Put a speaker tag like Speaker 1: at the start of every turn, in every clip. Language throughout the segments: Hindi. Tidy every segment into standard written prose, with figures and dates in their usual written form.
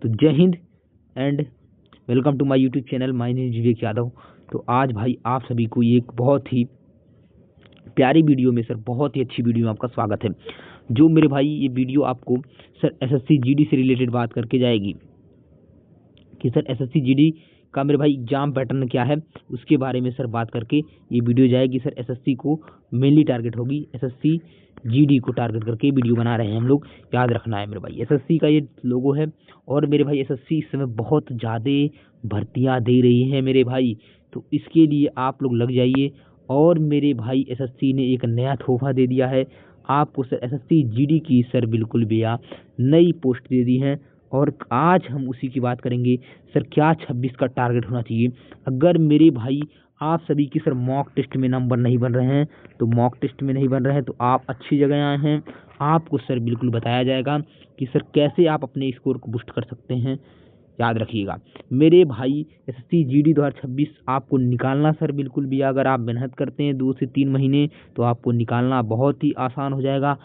Speaker 1: तो Jai Hind and welcome to my YouTube channel. My name is Vivek Yadav. तो आज भाई आप सभी को एक बहुत ही प्यारी वीडियो में सर, बहुत ही अच्छी वीडियो में आपका स्वागत है। जो मेरे भाई ये वीडियो आपको सर एसएससी जीडी से रिलेटेड बात करके जाएगी कि सर एसएससी जीडी का मेरे भाई एग्जाम पैटर्न क्या है, उसके बारे में सर बात करके ये वीडियो जाएगी। सर एसएससी को मेनली टारगेट होगी, एसएससी जीडी को टारगेट करके वीडियो बना रहे हैं हम लोग। याद रखना है मेरे भाई, एसएससी का ये लोगो है। और मेरे भाई एसएससी इस समय बहुत ज़्यादा भर्तियाँ दे रही हैं मेरे भाई, तो इसके लिए आप लोग लग जाइए। और मेरे भाई एसएससी ने एक नया तोहफा दे दिया है आपको सर, एसएससी जीडी की सर बिल्कुल भैया नई पोस्ट दे दी है। और आज हम उसी की बात करेंगे सर, क्या 26 का टारगेट होना चाहिए। अगर मेरे भाई आप सभी की सर मॉक टेस्ट में नंबर नहीं बन रहे हैं, तो मॉक टेस्ट में नहीं बन रहे हैं तो आप अच्छी जगह आए हैं। आपको सर बिल्कुल बताया जाएगा कि सर कैसे आप अपने स्कोर को बूस्ट कर सकते हैं। याद रखिएगा मेरे भाई, एसएससी जीडी 2026 आपको निकालना सर बिल्कुल भी, अगर आप मेहनत करते हैं 2 से 3 महीने तो आपको निकालना बहुत ही आसान हो जाएगा।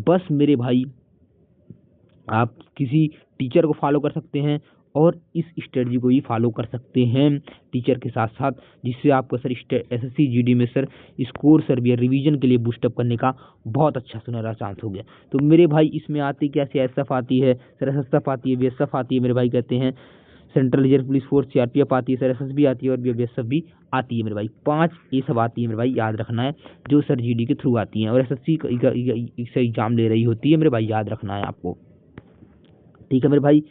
Speaker 1: बस मेरे भाई आप किसी टीचर को फॉलो कर सकते हैं और इस स्ट्रेटजी को ही फॉलो कर सकते हैं टीचर के साथ साथ, जिससे आपको सर एसएससी जीडी में सर स्कोर सर भी रिवीजन के लिए बूस्टअप करने का बहुत अच्छा सुनहरा चांस हो गया। तो मेरे भाई इसमें आती क्या, सीएसएफ आती है सर, एसएसएफ आती है, बीएसएफ आती है मेरे भाई, कहते हैं central reserve police force, CRPF आती है सर, एसएसबी आती है और बीएसएफ भी आती है मेरे भाई। 5 ये सब आती है मेरे भाई, याद रखना है, जो सर जीडी के थ्रू आती हैं और एसएससी का एग्जाम ले रही होती है मेरे भाई, याद रखना है आपको। ठीक है मेरे भाई,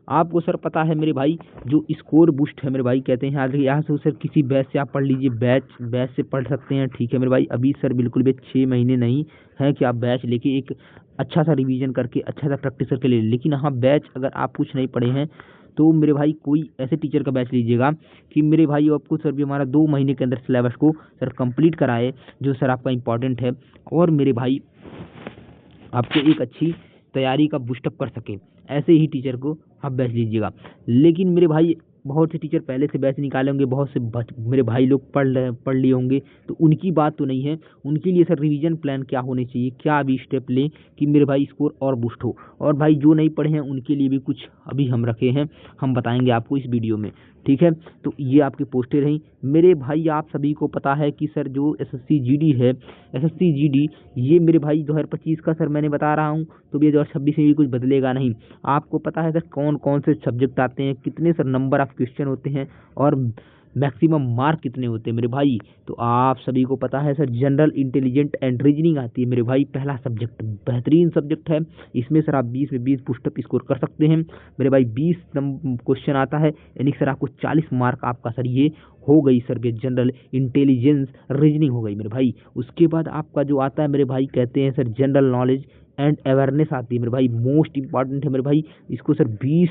Speaker 1: आपको सर पता है मेरे भाई जो स्कोर बूस्ट है मेरे भाई, कहते हैं यहाँ से सर किसी बैच से आप पढ़ लीजिए, बैच से पढ़ सकते हैं। ठीक है मेरे भाई, अभी सर बिल्कुल भी 6 महीने नहीं है कि आप बैच लेके एक अच्छा सा रिवीजन करके अच्छा सा प्रैक्टिस करके ले। लेकिन हाँ, बैच अगर आप कुछ नहीं पढ़े हैं तो मेरे भाई कोई ऐसे टीचर का बैच लीजिएगा कि मेरे भाई आपको सर भी हमारा 2 महीने के अंदर सिलेबस को सर कंप्लीट कराए, जो सर आपका इम्पॉर्टेंट है, और मेरे भाई आपको एक अच्छी तैयारी का बूस्टअप कर सके। ऐसे ही टीचर को आप बैच लीजिएगा। लेकिन मेरे भाई बहुत से टीचर पहले से बैच निकाले होंगे, बहुत से मेरे भाई लोग पढ़ लिए होंगे, तो उनकी बात तो नहीं है। उनके लिए सर रिवीजन प्लान क्या होने चाहिए, क्या अभी स्टेप लें कि मेरे भाई स्कोर और बूस्ट हो। और भाई जो नहीं पढ़े हैं उनके लिए भी कुछ अभी हम रखे हैं, हम बताएंगे आपको इस वीडियो में। ठीक है, तो ये आपकी पोस्टें रहीं मेरे भाई। आप सभी को पता है कि सर जो एसएससी जीडी है, एसएससी जीडी ये मेरे भाई 2025 का सर मैंने बता रहा हूँ, तो ये 2026 में भी कुछ बदलेगा नहीं। आपको पता है सर कौन कौन से सब्जेक्ट आते हैं, कितने सर नंबर ऑफ क्वेश्चन होते हैं और मैक्सिमम मार्क कितने होते हैं मेरे भाई। तो आप सभी को पता है sir general intelligent and reasoning आती है मेरे भाई, पहला सब्जेक्ट, बेहतरीन सब्जेक्ट है। इसमें सर आप 20 में 20 पुस्टअप स्कोर कर सकते हैं मेरे भाई। 20 क्वेश्चन आता है, यानी सर आपको 40 मार्क आपका सर ये हो गई सर ये जनरल इंटेलिजेंस रीजनिंग हो गई मेरे भाई। उसके बाद आपका जो आता है मेरे भाई, कहते हैं sir general knowledge and awareness आती है मेरे भाई, मोस्ट इंपॉर्टेंट है मेरे भाई। इसको सर 20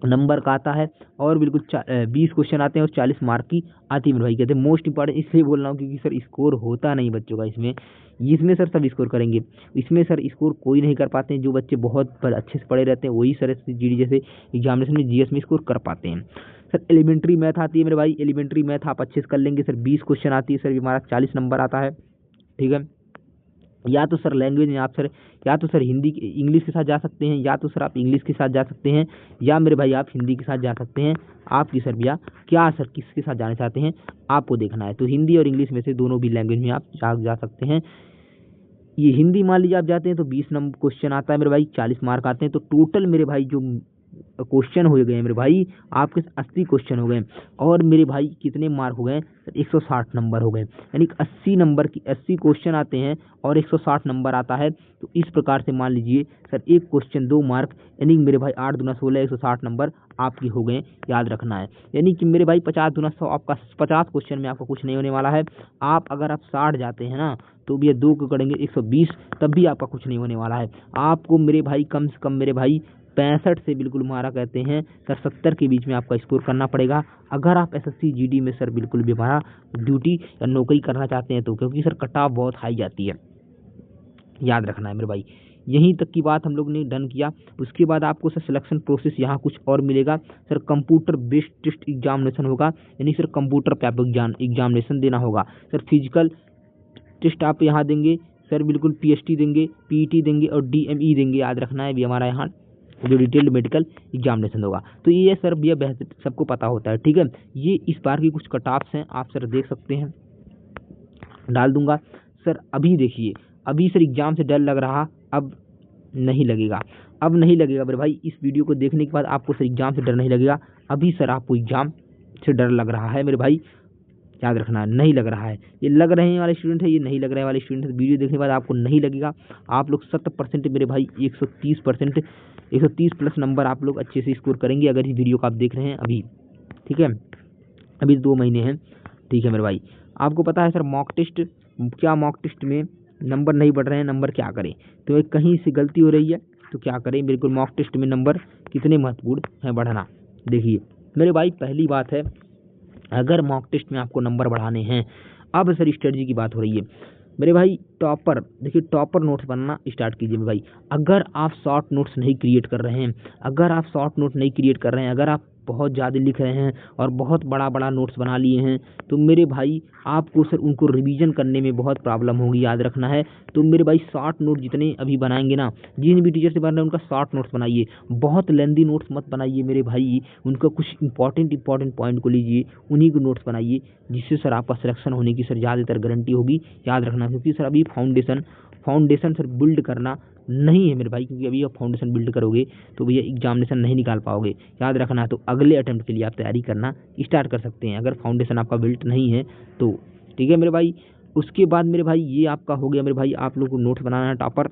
Speaker 1: नंबर का आता है और बिल्कुल 20 क्वेश्चन आते हैं और 40 मार्क की आती है मेरे भाई। कहते हैं मोस्ट इंपॉर्टेंट, इसलिए बोल रहा हूँ क्योंकि सर स्कोर होता नहीं बच्चों का इसमें सर सब स्कोर करेंगे। इसमें सर स्कोर कोई नहीं कर पाते हैं, जो बच्चे बहुत अच्छे से पढ़े रहते हैं वही सर जीडी जैसे एग्जामिनेशन में, जीएस में स्कोर कर पाते हैं। सर एलिमेंट्री मैथ आती है मेरे भाई, एलिमेंट्री मैथ आप अच्छे से कर लेंगे सर, 20 क्वेश्चन आती है सर, हमारा 40 नंबर आता है। ठीक है, या तो सर लैंग्वेज में आप सर, या तो सर हिंदी इंग्लिश के साथ जा सकते हैं, या तो सर आप इंग्लिश के साथ जा सकते हैं, या मेरे भाई आप हिंदी के साथ जा सकते हैं। आपकी सर भैया क्या सर किसके साथ जाना चाहते हैं आपको देखना है, तो हिंदी और इंग्लिश में से दोनों भी लैंग्वेज में आप जा सकते हैं। ये हिंदी मान लीजिए आप जाते हैं तो 20 नंबर क्वेश्चन आता है मेरे भाई, 40 मार्क आते हैं। तो टोटल मेरे भाई जो क्वेश्चन हो गए मेरे भाई आपके 80 क्वेश्चन हो गए, और मेरे भाई कितने मार्क हो गए, 160 नंबर हो गए। यानी 80 नंबर की 80 क्वेश्चन आते हैं और 160 नंबर आता है। तो इस प्रकार से मान लीजिए सर एक क्वेश्चन 2 मार्क, यानी मेरे भाई 8 दूना 16, 160 नंबर आपकी हो गए। याद रखना है, यानी कि मेरे भाई 50 दूना 100, आपका 50 क्वेश्चन में आपका कुछ नहीं होने वाला है। अगर आप 60 जाते हैं ना, तो भी ये 2 को करेंगे 120, तब भी आपका कुछ नहीं होने वाला है। आपको मेरे भाई कम से कम मेरे भाई 65 से बिल्कुल हमारा कहते हैं सर 70 के बीच में आपका स्कोर करना पड़ेगा, अगर आप एसएससी जीडी में सर बिल्कुल भी हमारा ड्यूटी या नौकरी करना चाहते हैं तो, क्योंकि सर कट ऑफ बहुत हाई जाती है। याद रखना है मेरे भाई, यहीं तक की बात हम लोग ने डन किया। उसके बाद आपको सर सिलेक्शन प्रोसेस यहाँ कुछ और मिलेगा sir, computer based test examination होगा, यानी सर कंप्यूटर पे आपको एग्जामिनेशन देना होगा सर। फिजिकल टेस्ट आप यहाँ देंगे सर, बिल्कुल पीएसटी देंगे, पीईटी देंगे और डीएमई देंगे। याद रखना है भी हमारा यहाँ जो डिटेल्ड मेडिकल एग्जामिनेशन होगा। तो ये सर भैया बेहतर सबको पता होता है, ठीक है। ये इस बार की कुछ कट ऑफ्स हैं, आप सर देख सकते हैं, डाल दूंगा सर। अभी देखिए, अभी सर एग्जाम से डर लग रहा, अब नहीं लगेगा, अब नहीं लगेगा मेरे भाई। इस वीडियो को देखने के बाद आपको सर एग्जाम से डर नहीं लगेगा। अभी सर आपको एग्जाम से डर लग रहा है मेरे भाई, याद रखना, नहीं लग रहा है। ये लग रहे वाले स्टूडेंट है, ये नहीं लग रहे वाले स्टूडेंट है। वीडियो देखने के बाद आपको नहीं लगेगा। आप लोग 70% मेरे भाई 130%, 130 प्लस नंबर आप लोग अच्छे से स्कोर करेंगे अगर इस वीडियो को आप देख रहे हैं अभी, ठीक है। अभी 2 महीने हैं, ठीक है मेरे भाई। आपको पता है सर मॉक टेस्ट, क्या मॉक टेस्ट में नंबर नहीं बढ़ रहे हैं, नंबर क्या करें? तो एक कहीं से गलती हो रही है तो क्या करें? बिल्कुल मॉक टेस्ट में नंबर कितने महत्वपूर्ण है बढ़ाना। देखिए मेरे भाई, पहली बात है, अगर मॉक टेस्ट में आपको नंबर बढ़ाने हैं, अब सर स्ट्रेटजी की बात हो रही है मेरे भाई। टॉपर, देखिए टॉपर नोट्स बनना स्टार्ट कीजिए मेरे भाई। अगर आप शॉर्ट नोट्स नहीं क्रिएट कर रहे हैं, अगर आप शॉर्ट नोट नहीं क्रिएट कर रहे हैं, अगर आप बहुत ज़्यादा लिख रहे हैं और बहुत बड़ा बड़ा नोट्स बना लिए हैं, तो मेरे भाई आपको सर उनको रिवीजन करने में बहुत प्रॉब्लम होगी, याद रखना है। तो मेरे भाई शॉर्ट नोट जितने अभी बनाएंगे ना, जिन भी टीचर से बन रहे हैं उनका शॉर्ट नोट्स बनाइए, बहुत लेंदी नोट्स मत बनाइए मेरे भाई। उनका कुछ इंपॉर्टेंट पॉइंट को लीजिए, उन्हीं को नोट्स बनाइए, जिससे सर आपका सिलेक्शन होने की सर ज़्यादातर गारंटी होगी, याद रखना। क्योंकि सर अभी फाउंडेशन सर बिल्ड करना नहीं है मेरे भाई, क्योंकि अभी आप फाउंडेशन बिल्ड करोगे तो भैया एग्जामिनेशन नहीं निकाल पाओगे, याद रखना। तो अगले अटेम्प्ट के लिए आप तैयारी करना स्टार्ट कर सकते हैं, अगर फाउंडेशन आपका बिल्ड नहीं है तो, ठीक है मेरे भाई। उसके बाद मेरे भाई ये आपका हो गया मेरे भाई, आप लोग को नोट्स बनाना है टॉपर।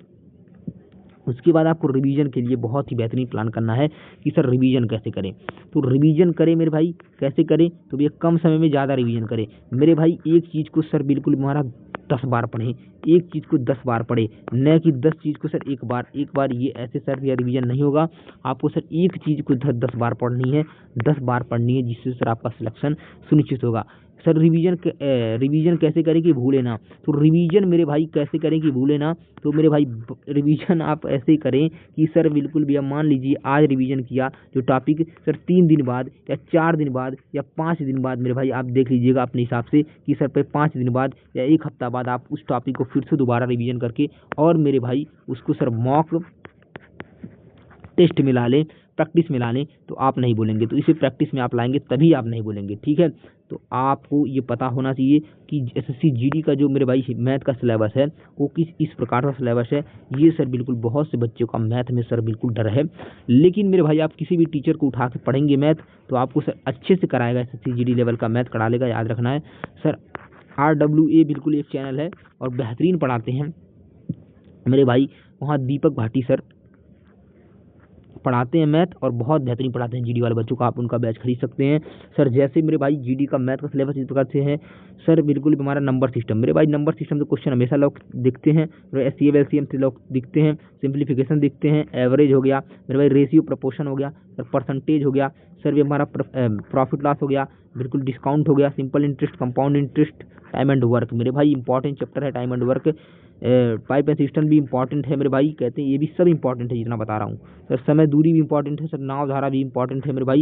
Speaker 1: उसके बाद आपको रिवीजन के लिए बहुत ही बेहतरीन प्लान करना है कि सर रिवीजन कैसे करें। तो रिवीजन करें मेरे भाई, कैसे करें? तो भैया कम समय में ज़्यादा रिवीजन करें मेरे भाई। एक चीज़ को सर बिल्कुल हमारा 10 बार पढ़ें, एक चीज़ को 10 बार पढ़े, न कि 10 चीज़ को सर एक बार। ये ऐसे सर या रिवीजन नहीं होगा। आपको सर एक चीज़ को 10 बार पढ़नी है, 10 बार पढ़नी है, जिससे सर आपका सिलेक्शन सुनिश्चित होगा। सर रिवीजन कैसे करें कि भूले ना? तो रिवीजन मेरे भाई कैसे करें कि भूले ना? तो मेरे भाई रिवीजन आप ऐसे करें कि सर बिल्कुल भी, मान लीजिए आज रिवीजन किया जो टॉपिक, सर 3 दिन बाद या 4 दिन बाद या 5 दिन बाद मेरे भाई आप देख लीजिएगा अपने हिसाब से कि सर पे 5 दिन बाद या 1 हफ्ता बाद आप उस टॉपिक को फिर से दोबारा रिवीजन करके और मेरे भाई उसको सर मॉक टेस्ट में ला लें, प्रैक्टिस में ला लें, तो आप नहीं बोलेंगे। तो इसे प्रैक्टिस में आप लाएंगे तभी आप नहीं बोलेंगे, ठीक है। तो आपको ये पता होना चाहिए कि एसएससी जीडी का जो मेरे भाई मैथ का सिलेबस है वो इस प्रकार का सिलेबस है। ये सर बिल्कुल बहुत से बच्चों का मैथ में सर बिल्कुल डर है, लेकिन मेरे भाई आप किसी भी टीचर को उठा के पढ़ेंगे मैथ तो आपको सर अच्छे से कराएगा, एसएससी जीडी लेवल का मैथ करा लेगा, याद रखना है सर। RWA बिल्कुल एक चैनल है और बेहतरीन पढ़ाते हैं मेरे भाई, वहाँ दीपक भाटी सर पढ़ाते हैं मैथ और बहुत बेहतरीन पढ़ाते हैं जीडी वाले बच्चों को, आप उनका बैच खरीद सकते हैं सर। जैसे मेरे भाई जीडी का मैथ का सिलेबस इस प्रकार से है सर, बिल्कुल हमारा नंबर सिस्टम, मेरे भाई नंबर सिस्टम से क्वेश्चन हमेशा लोग दिखते हैं, SCF LCM से लोग दिखते हैं, सिंप्लीफिकेशन दिखते हैं, एवरेज हो गया मेरे भाई, रेशियो प्रोपोर्शन हो गया सर, परसेंटेज हो गया सर, भी हमारा प्रॉफिट लॉस हो गया, बिल्कुल डिस्काउंट हो गया, simple interest, compound interest, time and work. मेरे भाई इंपॉर्टेंट चैप्टर है time and work. Pipe and system भी इंपॉर्टेंट है मेरे भाई, कहते हैं ये भी सब इंपॉर्टेंट है जितना बता रहा हूँ सर। समय दूरी भी इंपॉर्टेंट है सर, नाव धारा भी इंपॉर्टेंट है मेरे भाई।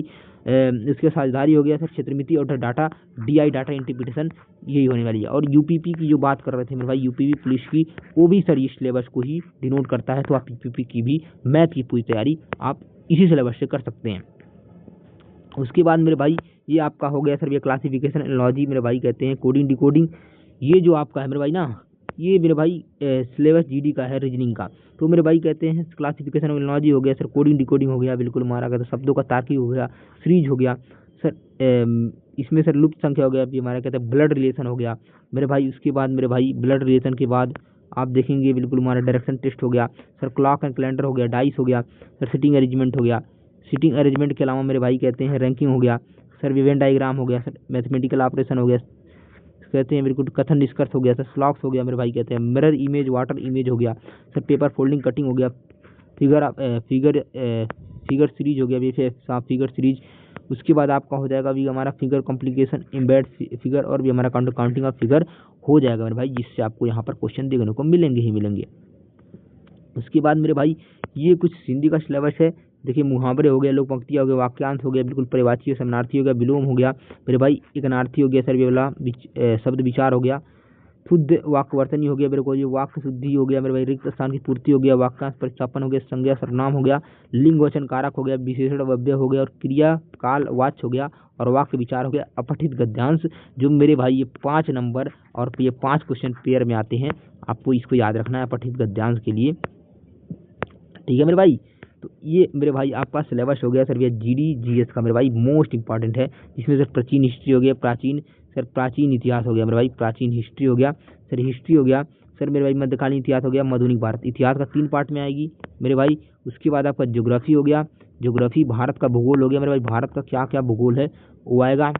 Speaker 1: इसके साझेदारी हो गया सर, क्षेत्रमिति और डाटा, DI डाटा इंटरप्रिटेशन, यही होने वाली है। और UPP की जो बात कर रहे थे मेरे भाई, UPP पुलिस की, वो भी सर इस सिलेबस को ही डिनोट करता है। तो आप UPP की भी मैथ की पूरी तैयारी आप इसी सिलेबस से कर सकते हैं। उसके बाद मेरे भाई ये आपका हो गया सर, ये क्लासिफिकेशन एनालॉजी मेरे भाई कहते हैं, कोडिंग डिकोडिंग, ये जो आपका है मेरे भाई ना, ये मेरे भाई सिलेबस जीडी का है रीजनिंग का। तो मेरे भाई कहते हैं क्लासिफिकेशन एनालॉजी हो गया सर, कोडिंग डिकोडिंग हो गया, बिल्कुल हमारा कहते हैं शब्दों का तार्किक हो गया, सीरीज हो गया सर, इसमें सर लुप्त संख्या हो गया, अभी हमारा कहते हैं ब्लड रिलेशन हो गया मेरे भाई। उसके बाद मेरे भाई ब्लड रिलेशन के बाद आप देखेंगे बिल्कुल हमारा डायरेक्शन टेस्ट हो गया सर, क्लॉक एंड कैलेंडर हो गया, डाइस हो गया सर, सिटिंग अरेंजमेंट हो गया। सिटिंग अरेंजमेंट के अलावा मेरे भाई कहते हैं रैंकिंग हो गया सर, विवेन डायग्राम हो गया सर, मैथमेटिकल ऑपरेशन हो गया कहते हैं, बिल्कुल कथन निष्कर्ष हो गया सर, स्लॉक्स हो गया मेरे भाई कहते हैं, मिरर इमेज, वाटर इमेज हो गया सर, पेपर फोल्डिंग कटिंग हो गया, फिगर सीरीज हो गया, फिगर सीरीज। उसके बाद आपका हो जाएगा अभी हमारा फिगर कॉम्प्लिकेशन, एम्बेड फिगर, और भी हमारा काउंटिंग ऑफ फिगर हो जाएगा मेरे भाई, जिससे आपको यहाँ पर क्वेश्चन देखने को मिलेंगे ही मिलेंगे। उसके बाद मेरे भाई ये कुछ हिंदी का सिलेबस है, देखिए मुहावरे हो गया, लोक पंक्तियाँ हो गया, वाक्यांश हो गया, बिल्कुल परिवाची समानार्थी हो गया, विलोम हो गया मेरे भाई, एक अनार्थी हो गया सर, ये वाला शब्द विचार हो गया। शुद्ध वाक्यवर्तनी हो गया मेरे को, ये वाक्य शुद्धि हो गया मेरे भाई, रिक्त स्थान की पूर्ति हो गया, वाक्यांश प्रतिस्थापन हो गया, संज्ञा सर्वनाम हो गया, लिंग वचन कारक हो गया, विशेषण व्यवय हो गया और क्रिया काल वाच्य हो गया और वाक्य विचार हो गया, अपठित गद्यांश। जो मेरे भाई ये 5 नंबर और ये 5 क्वेश्चन पेयर में आते हैं, आपको इसको याद रखना है अपठित गद्यांश के लिए। ठीक है मेरे भाई, तो ये मेरे भाई आपका सिलेबस हो गया सर भैया जीडी जीएस का मेरे भाई मोस्ट इंपॉर्टेंट है, जिसमें सर प्राचीन हिस्ट्री हो गया, प्राचीन इतिहास हो गया मेरे भाई, प्राचीन हिस्ट्री हो गया सर, हिस्ट्री हो गया सर मेरे भाई, मध्यकालीन इतिहास हो गया, आधुनिक भारत इतिहास का 3 पार्ट में आएगी मेरे भाई। उसके बाद आपका ज्योग्राफी हो गया, ज्योग्राफी भारत का भूगोल हो गया मेरे भाई, भारत का क्या क्या भूगोल है वो आएगा,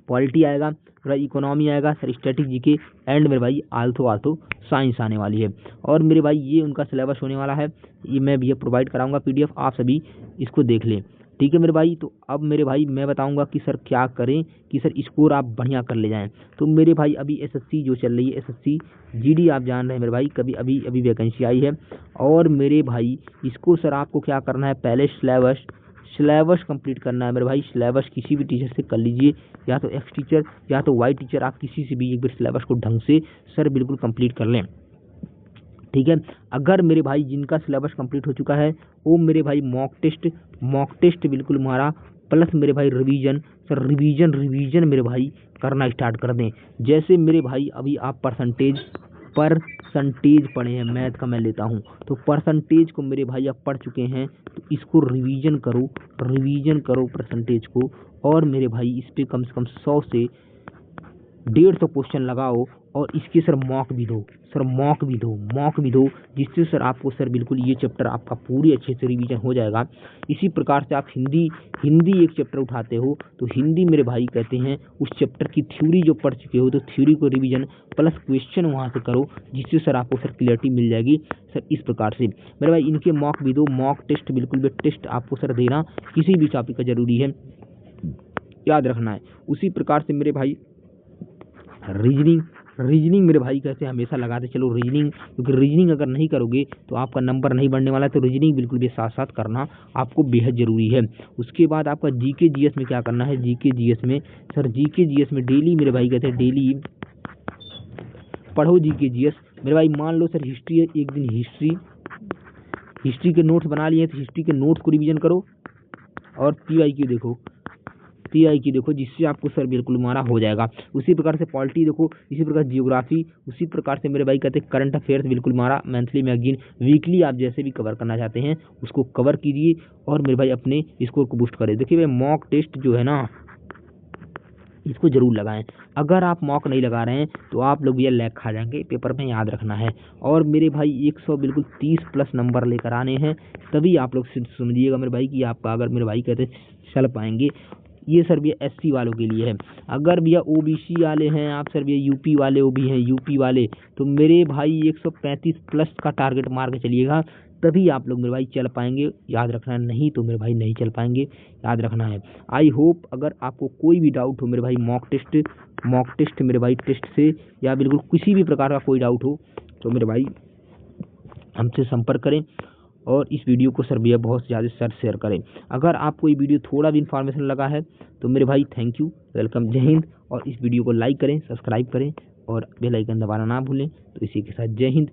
Speaker 1: पॉलिटी आएगा मेरा, इकोनॉमी आएगा सर, स्टैटिक जीके एंड मेरे भाई आल्थो साइंस आने वाली है। और मेरे भाई ये उनका सिलेबस होने वाला है, ये मैं भी प्रोवाइड कराऊंगा पीडीएफ, आप सभी इसको देख लें। ठीक है मेरे भाई, तो अब मेरे भाई मैं बताऊंगा कि सर क्या करें कि सर स्कोर आप बढ़िया कर ले जाएं। तो मेरे भाई अभी एसएससी जो चल रही है, एसएससी जीडी आप जान रहे हैं मेरे भाई, कभी अभी वैकेंसी आई है। और मेरे भाई इसको सर आपको क्या करना है, पहले सिलेबस कंप्लीट करना है मेरे भाई। सिलेबस किसी भी टीचर से कर लीजिए, या तो एक्स टीचर या तो वाई टीचर, आप किसी से भी एक बार सिलेबस को ढंग से सर बिल्कुल कंप्लीट कर लें। ठीक है, अगर मेरे भाई जिनका सिलेबस कंप्लीट हो चुका है वो मेरे भाई मॉक टेस्ट बिल्कुल मारा, प्लस मेरे भाई रिवीजन सर, रिवीजन मेरे भाई करना स्टार्ट कर दें। जैसे मेरे भाई अभी आप परसेंटेज पढ़े हैं, मैथ का मैं लेता हूँ, तो परसेंटेज को मेरे भाई आप पढ़ चुके हैं, तो इसको रिवीजन करो परसेंटेज को, और मेरे भाई इस पे कम से कम 100 से 150 क्वेश्चन लगाओ, और इसके सर मॉक भी दो, जिससे सर आपको सर बिल्कुल ये चैप्टर आपका पूरी अच्छे से रिवीजन हो जाएगा। इसी प्रकार से आप हिंदी एक चैप्टर उठाते हो, तो हिंदी मेरे भाई कहते हैं उस चैप्टर की थ्योरी जो पढ़ चुके हो, तो थ्योरी को रिवीजन प्लस क्वेश्चन वहाँ से करो, जिससे सर आपको सर क्लियरिटी मिल जाएगी। सर इस प्रकार से मेरे भाई इनके मॉक भी दो, मॉक टेस्ट बिल्कुल भी टेस्ट आपको सर देना किसी भी टॉपिक का जरूरी है, याद रखना है। उसी प्रकार से मेरे भाई रीजनिंग मेरे भाई कहते हैं हमेशा लगाते चलो रीजनिंग, क्योंकि रीजनिंग अगर नहीं करोगे तो आपका नंबर नहीं बढ़ने वाला है, तो रीजनिंग बिल्कुल भी साथ साथ करना आपको बेहद जरूरी है। उसके बाद आपका जीके जीएस में क्या करना है, जीके जीएस में डेली मेरे भाई कहते हैं डेली पढ़ो जीके जीएस मेरे भाई। मान लो सर हिस्ट्री है, एक दिन हिस्ट्री के नोट्स बना लिए, तो हिस्ट्री के नोट्स को रिवीजन करो, और पीआईक्यू देखो, जिससे आपको सर बिल्कुल मारा हो जाएगा। उसी प्रकार से पॉलिटी देखो, इसी प्रकार जियोग्राफी, उसी प्रकार से मेरे भाई कहते हैं करंट अफेयर्स बिल्कुल मारा, मंथली मैगजीन, वीकली आप जैसे भी कवर करना चाहते हैं उसको कवर कीजिए, और मेरे भाई अपने स्कोर को बूस्ट करें। देखिए भाई मॉक टेस्ट जो है ना, इसको जरूर लगाएं। अगर आप मॉक नहीं लगा रहे हैं तो आप लोग ये लैग खा जाएंगे पेपर में, याद रखना है। और मेरे भाई 100 बिल्कुल 30 प्लस नंबर लेकर आने हैं, तभी आप लोग समझिएगा मेरे भाई कि आपका, अगर मेरे भाई कहते चल पाएंगे। ये सर भैया एससी वालों के लिए है। अगर भैया ओबीसी वाले हैं आप, सर भैया यूपी वाले वो भी हैं, यूपी वाले, तो मेरे भाई 135 प्लस का टारगेट मार के चलिएगा, तभी आप लोग मेरे भाई चल पाएंगे, याद रखना है, नहीं तो मेरे भाई नहीं चल पाएंगे, याद रखना है। आई होप अगर आपको कोई भी डाउट हो मेरे भाई मॉक टेस्ट मेरे भाई टेस्ट से, या बिल्कुल किसी भी प्रकार का कोई डाउट हो, तो मेरे भाई हमसे संपर्क करें, और इस वीडियो को सर भैया बहुत ज़्यादा सर शेयर करें। अगर आपको ये वीडियो थोड़ा भी इन्फॉर्मेशन लगा है तो मेरे भाई थैंक यू, वेलकम, जय हिंद। और इस वीडियो को लाइक करें, सब्सक्राइब करें और बेल आइकन दबाना ना भूलें। तो इसी के साथ जय हिंद।